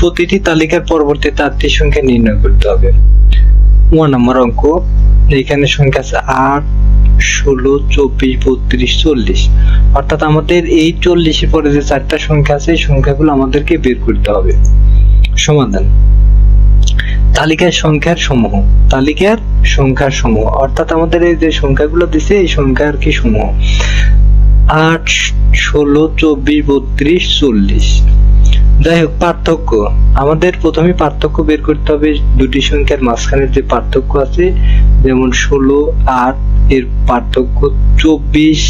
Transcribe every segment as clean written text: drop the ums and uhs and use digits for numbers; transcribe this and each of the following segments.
প্রতিটি তালিকার পরবর্তী 4টি সংখ্যা নির্ণয় করতে হবে। 1 নম্বর অঙ্ক, এখানে সংখ্যা আছে 8, 16, 24, 32, 40। অর্থাৎ আমাদের এই 40 এর পরে যে 4টা সংখ্যা আছে এই সংখ্যাগুলো আমাদেরকে বের করতে হবে। সমাধান: তালিকার সংখ্যার সমূহ, অর্থাৎ আমাদের এই যে সংখ্যাগুলো দিছে এই সংখ্যার কি সমূহ 8, 16, 24, 32, 40। যাই হোক, পার্থক্য আমাদের প্রথমে পার্থক্য বের করতে হবে দুটি সংখ্যার মাঝখানে যে পার্থক্য আছে, যেমন 16, 8 এর পার্থক্য 24,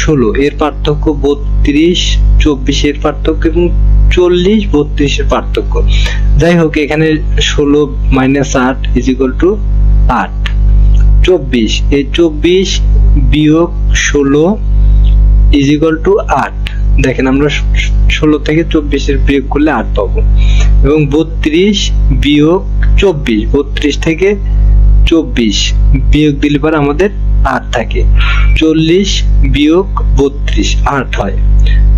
16 এর পার্থক্য 32, 24 এর পার্থক্য এবং 40, 32 এর পার্থক্য। যাই হোক, এখানে 16 - 8 = 8। 24 এই 24 বিয়োগ 16 = 8। দেখেন আমরা 16 থেকে 24 এর বিয়োগ করলে 8 পাবো। এবং 32 বিয়োগ 24, 32 থেকে 24 বিয়োগ দিলে পর আমাদের 8 থাকে। 40 বিয়োগ 32 8 হয়।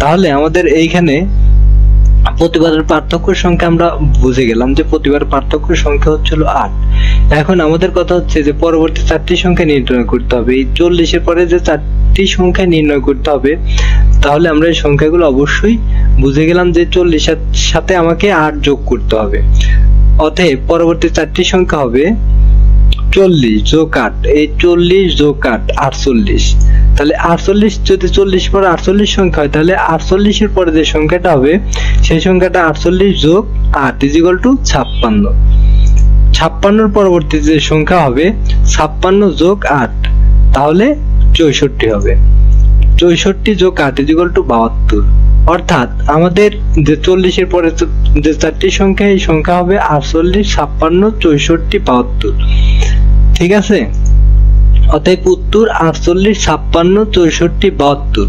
তাহলে আমাদের এইখানে প্রতিবারের পার্থক্য সংখ্যা আমরা বুঝে গেলাম যে প্রতিবারের পার্থক্য সংখ্যা হচ্ছিল 8। এখন আমাদের কথা হচ্ছে যে পরবর্তী 4টি সংখ্যা নির্ণয় করতে হবে। এই 40 এর পরে যে 4টি সংখ্যা নির্ণয় করতে হবে, তাহলে আমরা এই সংখ্যাগুলো অবশ্যই বুঝে গেলাম যে 40 এর সাথে আমাকে 8 যোগ করতে হবে। অতএব পরবর্তী 4টি সংখ্যা হবে 40 যোগ 8। এই 40 যোগ 8 48। তাহলে 48 যদি 40 পরে 48 সংখ্যা হয়, তাহলে 48 এর পরে যে সংখ্যাটা হবে সেই সংখ্যাটা 48 যোগ 8 = 56। 56 এর পরবর্তী যে সংখ্যা হবে 56 যোগ 8, তাহলে 64 হবে। 64 যোগ 8 = 72। অর্থাৎ আমাদের যে 40 এর পরে যে 4টি সংখ্যা এই সংখ্যা হবে 48, 56, 64, 72। ঠিক আছে? অতএব উত্তর 48, 56, 64, 72।